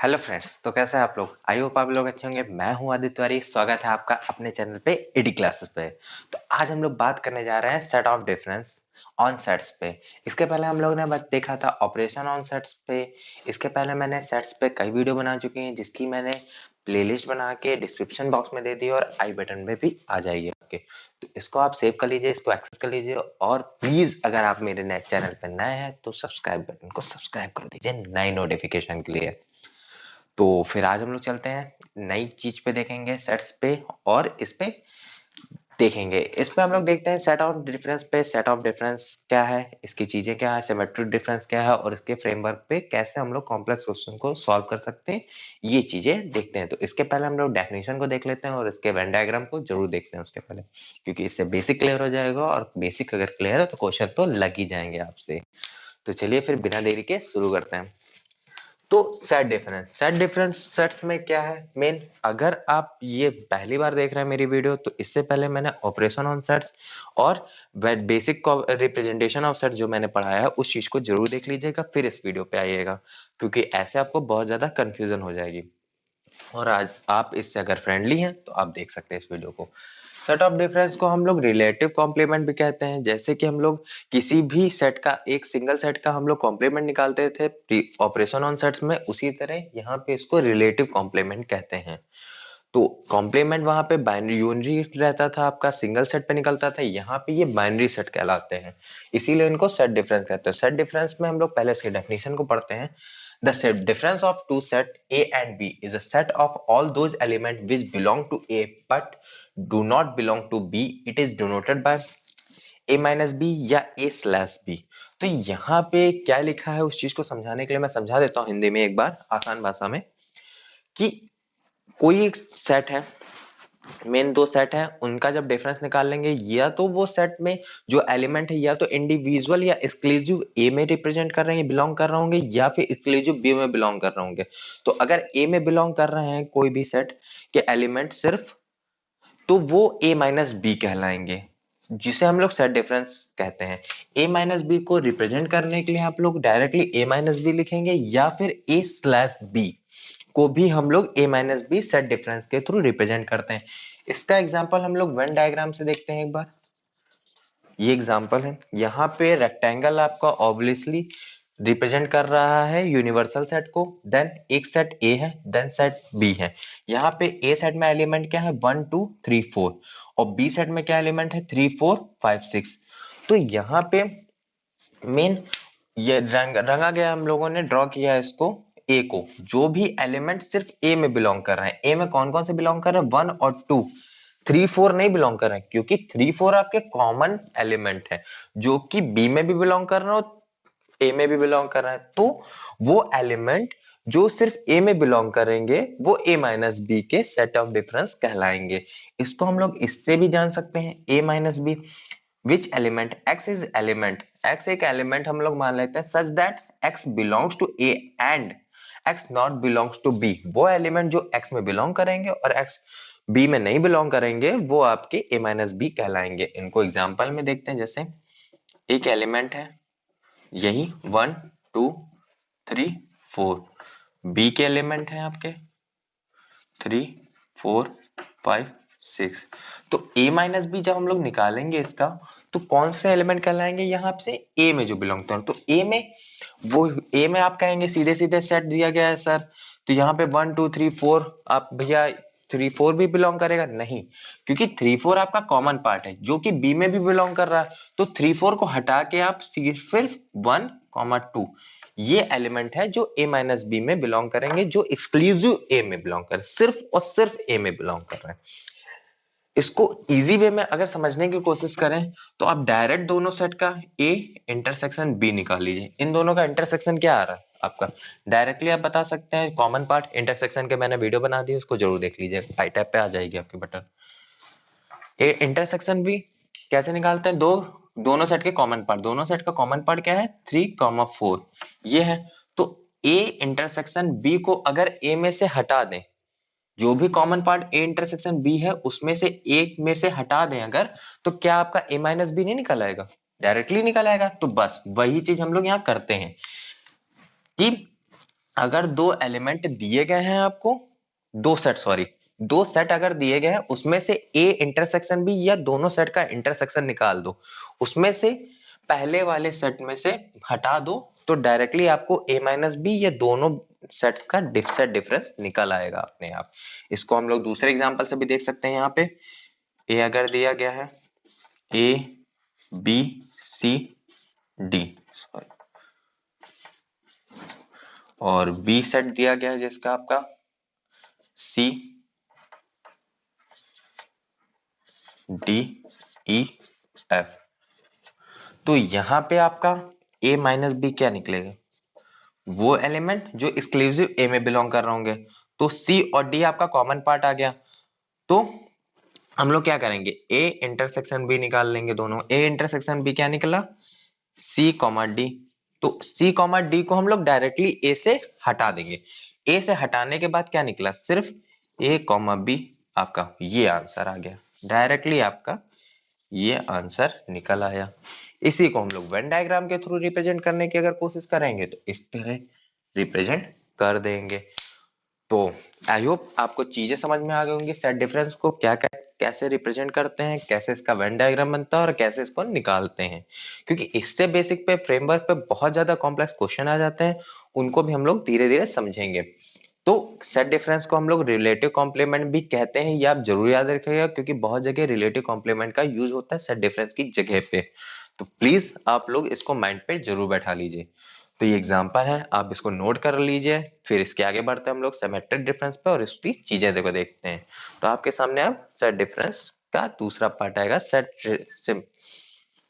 Hello friends, तो कैसे हैं आप लोग? आई होप आप लोग अच्छे होंगे। मैं हूं आदित्य तिवारी। स्वागत है आपका अपने चैनल पे एडी क्लासेस पे। तो आज हम लोग बात करने जा रहे हैं set of difference on sets पे। इसके पहले हम लोग ने बस देखा था ऑपरेशन ऑन सेट्स पे। इसके पहले मैंने सेट्स पे कई वीडियो बना चुकी हैं, जिसकी मैंने प्लेलिस्ट बना के डिस्क्रिप्शन बॉक्स में दे दी और आई बटन में भी आ जाएगी आपके। तो इसको आप सेव कर लीजिए, इसको एक्सेस कर लीजिए और प्लीज अगर आप मेरे नए चैनल पर नए हैं तो सब्सक्राइब बटन को सब्सक्राइब कर दीजिए नई नोटिफिकेशन के लिए। तो फिर आज हम लोग चलते हैं नई चीज पे, देखेंगे सेट्स पे और इस पे देखेंगे। इस पे हम लोग देखते हैं सेट ऑफ डिफरेंस पे। सेट ऑफ डिफरेंस क्या है, इसकी चीजें क्या है, सिमेट्रिक डिफरेंस क्या है और इसके फ्रेमवर्क पे कैसे हम लोग कॉम्प्लेक्स क्वेश्चन को सॉल्व कर सकते हैं, ये चीजें देखते हैं। तो इसके पहले हम लोग डेफिनेशन को देख लेते हैं और इसके वेन डायग्राम को जरूर देखते हैं उसके पहले, क्योंकि इससे बेसिक क्लियर हो जाएगा और बेसिक अगर क्लियर है तो क्वेश्चन तो लग ही जाएंगे आपसे। तो चलिए फिर बिना देरी के शुरू करते हैं। तो सेट डिफरेंस सेट्स में क्या है मेन, अगर आप ये पहली बार देख रहे हैं मेरी वीडियो तो इससे पहले मैंने ऑपरेशन ऑन सेट्स और बेसिक रिप्रेजेंटेशन ऑफ सेट जो मैंने पढ़ाया है उस चीज को जरूर देख लीजिएगा, फिर इस वीडियो पे आइएगा, क्योंकि ऐसे आपको बहुत ज्यादा कंफ्यूजन हो जाएगी। और आज आप इससे अगर फ्रेंडली हैं तो आप देख सकते हैं इस वीडियो को। सेट ऑफ डिफरेंस को हम लोग रिलेटिव कॉम्प्लीमेंट भी कहते हैं। जैसे कि हम लोग किसी भी सेट का, एक सिंगल सेट का हम लोग कॉम्प्लीमेंट निकालते थे ऑपरेशन ऑन सेट्स में, उसी तरह यहाँ पे इसको रिलेटिव कॉम्प्लीमेंट कहते हैं। तो कॉम्प्लीमेंट वहां पे बाइनरी यूनरी रहता था, आपका सिंगल सेट पे निकलता था, यहाँ पे ये बाइनरी सेट कहलाते हैं, इसीलिए इनको सेट डिफरेंस कहते हैं। सेट डिफरेंस में हम लोग पहले इसके डेफिनेशन को पढ़ते हैं। The set difference of two set A and B is a set of all those elements which belong to A but do not belong to B. It is denoted by A minus B या A slash B। तो यहाँ पे क्या लिखा है उस चीज को समझाने के लिए मैं समझा देता हूँ हिंदी में एक बार आसान भाषा में, कि कोई एक सेट है, मेन दो सेट है, उनका जब डिफरेंस निकाल लेंगे, या तो वो सेट में जो एलिमेंट है या तो इंडिविजुअल या एक्सक्लूसिव ए में रिप्रेजेंट कर रहे हैं, बिलोंग कर रहे होंगे, या फिर एक्सक्लूसिव बी में बिलोंग कर रहे होंगे। तो अगर ए में बिलोंग कर रहे हैं कोई भी सेट के एलिमेंट सिर्फ, तो वो ए माइनस बी कहलाएंगे, जिसे हम लोग सेट डिफरेंस कहते हैं। ए माइनस बी को रिप्रेजेंट करने के लिए आप लोग डायरेक्टली ए माइनस बी लिखेंगे, या फिर ए स्लैश बी को भी हम लोग ए माइनस बी सेट डिफरेंस के थ्रू रिप्रेजेंट करते हैं। इसका एग्जांपल हम लोग वेन डायग्राम से देखते हैं एक बार। ये एग्जांपल है, यहाँ पे रेक्टेंगल आपका ऑब्वियसली रिप्रेजेंट कर रहा है यूनिवर्सल सेट को, देन एक सेट ए है, देन सेट बी है। यहाँ पे ए सेट में एलिमेंट क्या है, 1 2 3 4, और बी सेट में क्या एलिमेंट है, 3 4 5 6। तो यहाँ पे मेन ये रंगा गया, हम लोगों ने ड्रॉ किया है इसको, ए को, जो भी एलिमेंट सिर्फ ए में बिलोंग कर रहे हैं। ए में कौन कौन से बिलोंग कर रहे हैं, 1 और 2, 3 4 नहीं बिलोंग कर रहे हैं, क्योंकि 3 4 आपके कॉमन एलिमेंट है, जो कि बी में भी बिलोंग कर रहे हो, ए में भी बिलोंग कर रहा है। तो वो एलिमेंट जो सिर्फ ए में बिलोंग करेंगे वो ए माइनस बी के सेट ऑफ डिफरेंस कहलाएंगे। इसको हम लोग इससे भी जान सकते हैं, a minus b which element x is element, x एक एलिमेंट हम लोग मान लेते हैं, such that x belongs to a and x not belongs to b। वो एलिमेंट जो x में बिलोंग करेंगे और x b में नहीं बिलोंग करेंगे वो आपके a माइनस बी कहलाएंगे। इनको एग्जांपल में देखते हैं। जैसे एक एलिमेंट है यही 1 2 3 4, बी के एलिमेंट है आपके 3 4 5 6। तो a माइनस बी जब हम लोग निकालेंगे इसका, तो कौन से एलिमेंट कहलाएंगे, यहाँ से a में जो बिलोंग करते हैं। तो a में वो a में आप कहेंगे सीधे सीधे सेट दिया गया है सर, तो यहाँ पे 1 2 3 4 आप भैया 3 4 भी बिलोंग करेगा नहीं, क्योंकि 3 4 आपका कॉमन पार्ट है जो कि b में भी बिलोंग कर रहा है। तो 3 4 को हटा के आप सिर्फ 1 2 ये एलिमेंट है जो a माइनस बी में बिलोंग करेंगे, जो एक्सक्लूसिव a में बिलोंग कर, सिर्फ और सिर्फ a में बिलोंग कर रहे हैं। इसको इजी वे में अगर समझने की कोशिश करें तो आप डायरेक्ट दोनों सेट का a इंटरसेक्शन b निकाल लीजिए। इन दोनों का इंटरसेक्शन क्या आ रहा है आपका, डायरेक्टली आप बता सकते हैं कॉमन पार्ट इंटरसेक्शन के, मैंने वीडियो बना दी, उसको जरूर देख लीजिए, आई टैब पे आ जाएगी आपके बटन। ए इंटरसेक्शन b कैसे निकालते हैं, दोनों सेट के कॉमन पार्ट, दोनों सेट का कॉमन पार्ट क्या है, 3 4 ये है। तो a इंटरसेक्शन b को अगर a में से हटा दें, जो भी common part A intersection B है उसमें से एक में से हटा दें अगर, तो क्या आपका ए माइनस बी नहीं निकल आएगा, डायरेक्टली निकल आएगा। तो बस वही चीज हम लोग यहाँ करते हैं कि अगर दो एलिमेंट दिए गए हैं आपको, दो सेट अगर दिए गए हैं, उसमें से ए इंटरसेक्शन बी या दोनों सेट का इंटरसेक्शन निकाल दो, उसमें से पहले वाले सेट में से हटा दो, तो डायरेक्टली आपको ए माइनस बी या दोनों सेट का सेट डिफरेंस निकल आएगा अपने आप। इसको हम लोग दूसरे एग्जांपल से भी देख सकते हैं। यहाँ पे ए अगर दिया गया है, ए बी सी डी, और बी सेट दिया गया है जिसका आपका सी डी ई एफ, तो यहां पे आपका ए माइनस बी क्या निकलेगा, वो एलिमेंट जो एक्सक्लूसिव ए में बिलोंग कर रहे होंगे। तो सी और डी आपका कॉमन पार्ट आ गया, तो हम लोग क्या करेंगे, ए इंटरसेक्शन बी निकाल लेंगे। दोनों ए इंटरसेक्शन बी क्या निकला, सी कॉमा डी। तो सी कॉमा डी को हम लोग डायरेक्टली ए से हटा देंगे। ए से हटाने के बाद क्या निकला, सिर्फ ए कॉमा बी, आपका ये आंसर आ गया। डायरेक्टली आपका ये आंसर निकल आया। इसी को हम लोग वेन डायग्राम के थ्रू रिप्रेजेंट करने की अगर कोशिश करेंगे तो इस तरह रिप्रेजेंट कर देंगे। तो आई होप आपको चीजें समझ में आ गई होंगी, सेट डिफरेंस को क्या कैसे रिप्रेजेंट करते हैं, कैसे इसका वेन डायग्राम बनता है और कैसे इसको निकालते हैं। क्योंकि इससे बेसिक पे फ्रेमवर्क पे बहुत ज्यादा कॉम्प्लेक्स क्वेश्चन आ जाते हैं, उनको भी हम लोग धीरे धीरे समझेंगे। तो सेट डिफरेंस को हम लोग रिलेटिव कॉम्प्लीमेंट भी कहते हैं, ये आप जरूर याद रखिएगा, क्योंकि बहुत जगह रिलेटिव कॉम्प्लीमेंट का यूज होता है सेट डिफरेंस की जगह पे। तो प्लीज आप लोग इसको माइंड पे जरूर बैठा लीजिए। तो ये एग्जांपल है, आप इसको नोट कर लीजिए, फिर इसके आगे बढ़ते हैं हम लोग सिमेट्रिक डिफरेंस पे और इसकी चीजें देखो देखते हैं। तो आपके सामने अब सेट डिफरेंस का दूसरा पार्ट आएगा,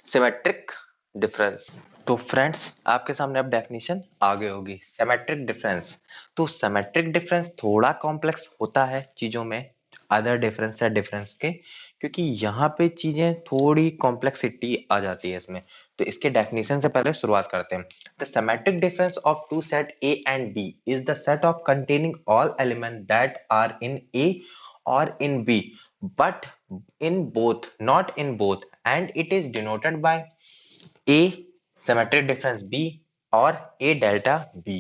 सिमेट्रिक डिफरेंस। तो फ्रेंड्स आपके सामने अब डेफिनेशन आ गई होगी सिमेट्रिक डिफरेंस। तो सिमेट्रिक डिफरेंस थोड़ा कॉम्प्लेक्स होता है चीजों में अदर डिफरेंस या डिफरेंस के, क्योंकि यहाँ पे चीजें थोड़ी कॉम्प्लेक्सिटी आ जाती है इसमें। तो इसके डेफिनेशन से पहले शुरुआत करते हैं। The symmetric difference of two set a and b is the set of containing all element that are in a और in B, but in both, not in both, and it is denoted by A symmetric difference B or A delta B.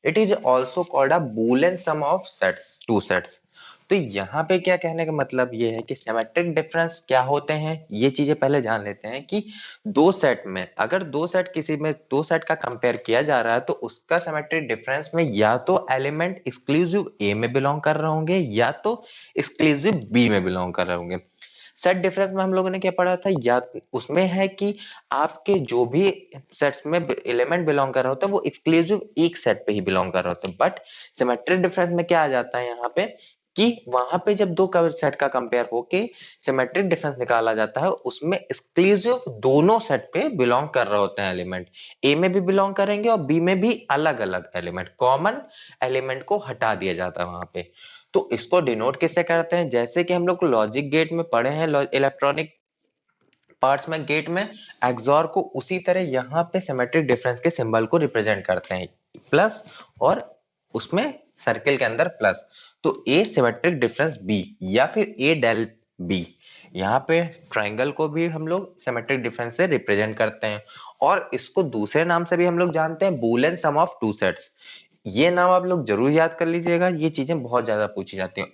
It is also called a Boolean sum of sets, two sets. तो यहाँ पे क्या कहने का मतलब ये है कि सिमेट्रिक डिफरेंस क्या होते हैं, ये चीजें पहले जान लेते हैं कि दो सेट में, अगर दो सेट किसी में दो सेट का कंपेयर किया जा रहा है तो उसका सिमेट्रिक डिफरेंस में या तो एलिमेंट एक्सक्लूसिव ए में बिलोंग कर रहे होंगे या तो एक्सक्लूसिव बी में बिलोंग कर रहे होंगे। सेट डिफरेंस में हम लोगों ने क्या पढ़ा था, या उसमें है कि आपके जो भी सेट्स में एलिमेंट बिलोंग कर रहे होते हैं वो एक्सक्लूसिव एक सेट पे ही बिलोंग कर रहे होते हैं। बट सिमेट्रिक डिफरेंस में क्या आ जाता है यहाँ पे कि वहां पे जब दो सेट का कंपेयर होके सिमेट्रिक डिफरेंस निकाला जाता है, उसमें एक्सक्लूसिव दोनों सेट पे बिलोंग कर रहे होते हैं एलिमेंट, ए में भी बिलोंग करेंगे और बी में भी अलग अलग एलिमेंट, कॉमन एलिमेंट को हटा दिया जाता है वहां पे। तो इसको डिनोट किससे करते हैं, जैसे कि हम लोग लॉजिक गेट में पढ़े हैं, इलेक्ट्रॉनिक पार्ट्स में गेट में एक्सॉर को, उसी तरह यहाँ पे सिमेट्रिक डिफरेंस के सिंबल को रिप्रेजेंट करते हैं, प्लस और उसमें सर्किल के अंदर प्लस। तो ए सिमेट्रिक डिफरेंस बी या फिर ए डेल बी, यहाँ पे ट्राइंगल को भी हम लोग सिमेट्रिक डिफरेंस से रिप्रेजेंट करते हैं। और इसको दूसरे नाम से भी हम लोग जानते हैं, Boolean sum of two sets. ये नाम आप लोग जरूर याद कर लीजिएगा, ये चीजें बहुत ज्यादा पूछी जाती हैं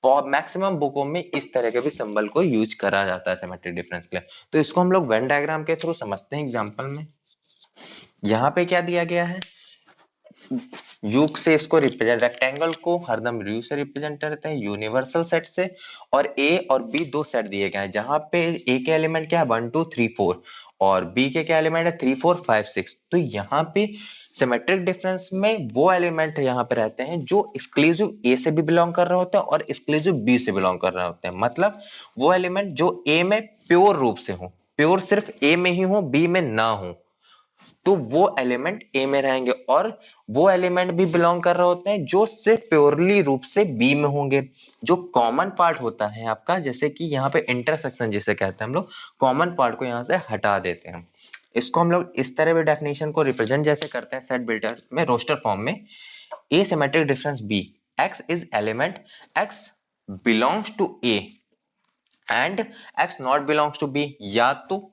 और मैक्सिमम बुकों में इस तरह के भी सिंबल को यूज करा जाता है सिमेट्रिक डिफरेंस के लिए। तो इसको हम लोग वेन डायग्राम के थ्रू समझते हैं एग्जांपल में। यहाँ पे क्या दिया गया है, यूक से इसको रिप्रेजेंट, रेक्टेंगल को हरदम यू से रिप्रेजेंट करते हैं यूनिवर्सल सेट से, और ए और बी दो सेट दिए गए हैं जहां पे ए के एलिमेंट क्या है 1 2 3 4 और बी के क्या एलिमेंट है 3 4 5 6। तो यहाँ पे सिमेट्रिक डिफरेंस में वो एलिमेंट यहाँ पे रहते हैं जो एक्सक्लूसिव ए से भी बिलोंग कर रहे होते हैं और एक्सक्लूसिव बी से बिलोंग कर रहे होते हैं। मतलब वो एलिमेंट जो ए में प्योर रूप से हो, प्योर सिर्फ ए में ही हो बी में ना हो, तो वो एलिमेंट ए में रहेंगे। और वो एलिमेंट भी बिलोंग कर रहे होते हैं जो सिर्फ प्योरली रूप से बी में होंगे। जो कॉमन पार्ट होता है आपका, जैसे कि यहाँ पे इंटरसेक्शन जिसे कहते हैं हम लोग, कॉमन पार्ट को यहाँ से हटा देते हैं। इसको हम लोग इस तरह भी डेफिनेशन को रिप्रेजेंट जैसे करते हैं सेट बिल्डर में रोस्टर फॉर्म में, a symmetric difference b, x is element, x belongs to A and x not belongs to B. या तो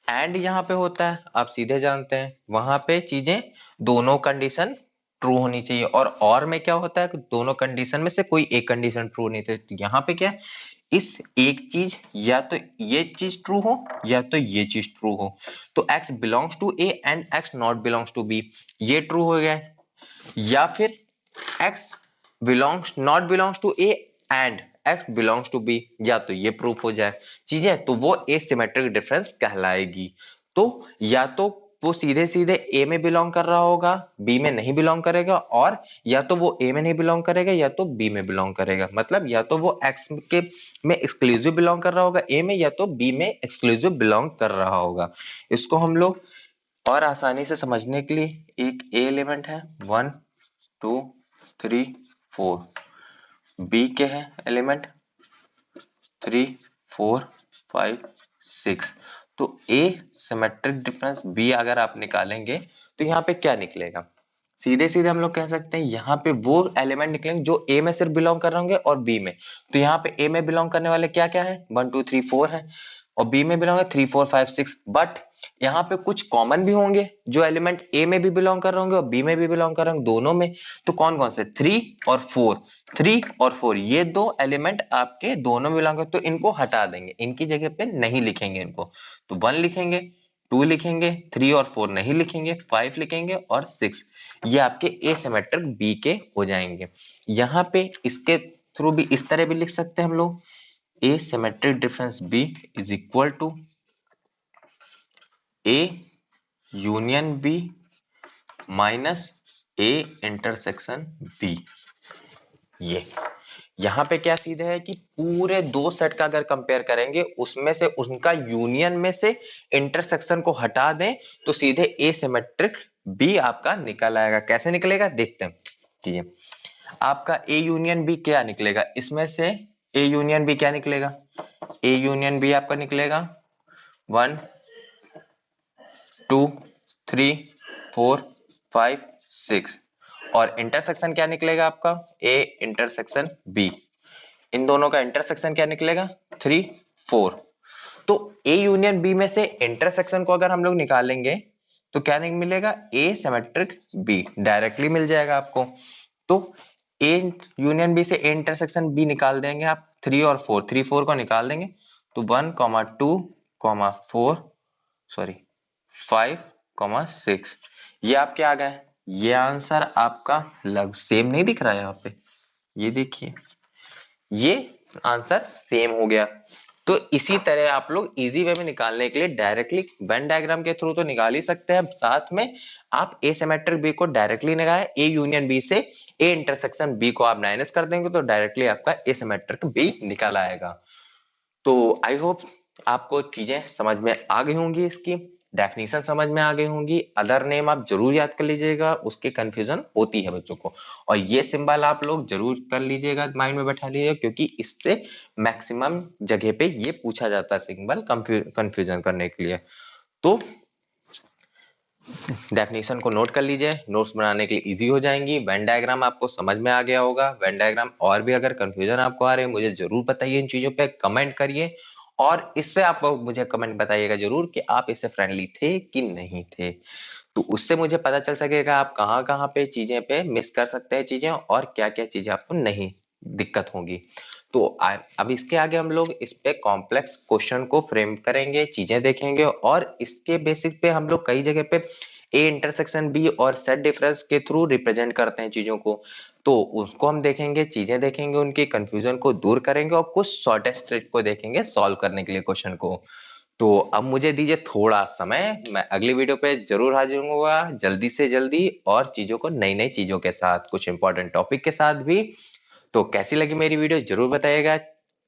एंड यहाँ पे होता है, आप सीधे जानते हैं वहां पे चीजें दोनों कंडीशन ट्रू होनी चाहिए, और में क्या होता है कि दोनों कंडीशन में से कोई एक कंडीशन ट्रू नहीं थी। तो यहाँ पे क्या है, इस एक चीज या तो ये चीज ट्रू हो या तो ये चीज ट्रू हो। तो x belongs to A and x not belongs to B, ये ट्रू हो गया है। या फिर x belongs to A and x belongs to B, या तो ये प्रूफ हो जाए चीजें, तो वो एसिमेट्रिक डिफरेंस कहलाएगी। तो या तो वो सीधे सीधे ए में बिलोंग कर रहा होगा, बी में नहीं बिलोंग करेगा, और या तो वो ए में नहीं बिलोंग करेगा या तो बी में बिलोंग करेगा। मतलब या तो वो एक्स के में एक्सक्लूसिव बिलोंग कर रहा होगा ए में, या तो बी में एक्सक्लूसिव बिलोंग कर रहा होगा। इसको हम लोग और आसानी से समझने के लिए, एक ए एलिमेंट है 1 2 3 4, बी के है एलिमेंट 3 4 5 6। तो ए सिमेट्रिक डिफरेंस बी अगर आप निकालेंगे तो यहाँ पे क्या निकलेगा, सीधे सीधे हम लोग कह सकते हैं यहाँ पे वो एलिमेंट निकलेंगे जो ए में सिर्फ बिलोंग कर रहे होंगे और बी में। तो यहाँ पे ए में बिलोंग करने वाले क्या क्या है, 1 2 3 4 है, और बी में बिलोंग है 3 4 5 6। बट यहाँ पे कुछ कॉमन भी होंगे, जो एलिमेंट ए में भी बिलोंग कर रहे होंगे और बी में भी बिलोंग कर रहे होंगे, दोनों में। तो कौन कौन से, 3 और 4, ये दो एलिमेंट आपके दोनों में बिलोंग कर, तो इनको हटा देंगे, इनकी जगह पे नहीं लिखेंगे इनको। तो 1 लिखेंगे, 2 लिखेंगे, 3 और 4 नहीं लिखेंगे, 5 लिखेंगे और 6, ये आपके एसिमेट्रिक बी के हो जाएंगे। यहाँ पे इसके थ्रू भी इस तरह भी लिख सकते हैं हम लोग, asymmetric difference B is equal to A union B minus A intersection B. ये यहाँ पे क्या सीधे है कि पूरे दो सेट का अगर कंपेयर करेंगे, उसमें से उनका यूनियन में से इंटरसेक्शन को हटा दें तो सीधे एसिमेट्रिक बी आपका निकल आएगा। कैसे निकलेगा देखते हैं। ठीक है, आपका ए यूनियन बी क्या निकलेगा, इसमें से ए यूनियन बी क्या निकलेगा, ए यूनियन बी आपका निकलेगा 1 2 3 4 5 6, और इंटरसेक्शन क्या निकलेगा आपका, ए इंटरसेक्शन बी, इन दोनों का इंटरसेक्शन क्या निकलेगा 3 4। तो ए यूनियन बी में से इंटरसेक्शन को अगर हम लोग निकालेंगे तो क्या नहीं मिलेगा, ए सिमेट्रिक बी डायरेक्टली मिल जाएगा आपको। तो ए यूनियन बी से ए इंटरसेक्शन बी निकाल देंगे आप, 3 और 4, 3 4 को निकाल देंगे तो 1 2 4 सॉरी 5 6, ये आपके आ गए। ये आंसर आपका लग सेम नहीं दिख रहा है यहाँ पे, ये देखिए ये आंसर सेम हो गया। तो इसी तरह आप लोग इजी वे में निकालने के लिए डायरेक्टली वेन डायग्राम के थ्रू तो निकाल ही सकते हैं, साथ में आप एसिमेट्रिक बी को डायरेक्टली निकालें, ए यूनियन बी से ए इंटरसेक्शन बी को आप माइनस कर देंगे तो डायरेक्टली आपका एसिमेट्रिक बी निकल आएगा। तो आई होप आपको चीजें समझ में आ गई होंगी, इसकी डेफिनेशन समझ में आ गई होंगी। अदर नेम आप जरूर याद कर लीजिएगा, उसके कंफ्यूजन होती है बच्चों को। और ये सिंबल आप लोग जरूर कर लीजिएगा, माइंड में बैठा लीजिएगा, क्योंकि इससे मैक्सिमम जगह पे ये पूछा जाता है सिंबल कंफ्यूजन करने के लिए। तो डेफिनेशन को नोट कर लीजिए, नोट्स बनाने के लिए इजी हो जाएंगी। वेन डायग्राम आपको समझ में आ गया होगा। वेन डायग्राम और भी अगर कंफ्यूजन आपको आ रहे हैं मुझे जरूर बताइए, इन चीजों पे कमेंट करिए, और इससे आप मुझे कमेंट बताइएगा जरूर कि आप इससे फ्रेंडली थे कि नहीं थे। तो उससे मुझे पता चल सकेगा आप कहाँ कहाँ पे चीजें पे मिस कर सकते हैं चीजें, और क्या क्या चीजें आपको नहीं दिक्कत होगी। तो अब इसके आगे हम लोग इस पे कॉम्प्लेक्स क्वेश्चन को फ्रेम करेंगे, चीजें देखेंगे, और इसके बेसिक पे हम लोग कई जगह पे ए इंटरसेक्शन बी और सेट डिफरेंस के थ्रू रिप्रेजेंट करते हैं चीजों को। तो उसको हम देखेंगे, चीजें देखेंगे, उनकी कंफ्यूजन को दूर करेंगे, और कुछ शॉर्टेस्ट ट्रिक को देखेंगे सॉल्व करने के लिए क्वेश्चन को। तो अब मुझे दीजिए थोड़ा समय, मैं अगली वीडियो पे जरूर हाजिर होऊंगा जल्दी से जल्दी, और चीजों को नई नई चीजों के साथ, कुछ इंपॉर्टेंट टॉपिक के साथ भी। तो कैसी लगी मेरी वीडियो जरूर बताइएगा,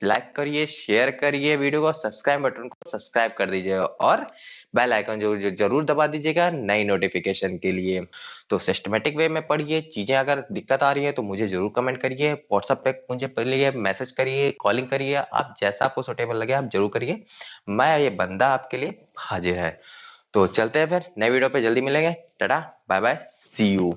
लाइक करिए, शेयर करिए वीडियो को, सब्सक्राइब बटन को सब्सक्राइब कर दीजिएगा, और बेल आइकन जरूर जरूर दबा दीजिएगा नई नोटिफिकेशन के लिए। तो सिस्टमेटिक वे में पढ़िए, चीजें अगर दिक्कत आ रही है तो मुझे जरूर कमेंट करिए, व्हाट्सएप पे मुझे पढ़िए, मैसेज करिए, कॉलिंग करिए, आप जैसा आपको सुटेबल लगे आप जरूर करिए, मैं ये बंदा आपके लिए हाजिर है। तो चलते हैं फिर, नए वीडियो पे जल्दी मिलेंगे। Tata bye bye, see you.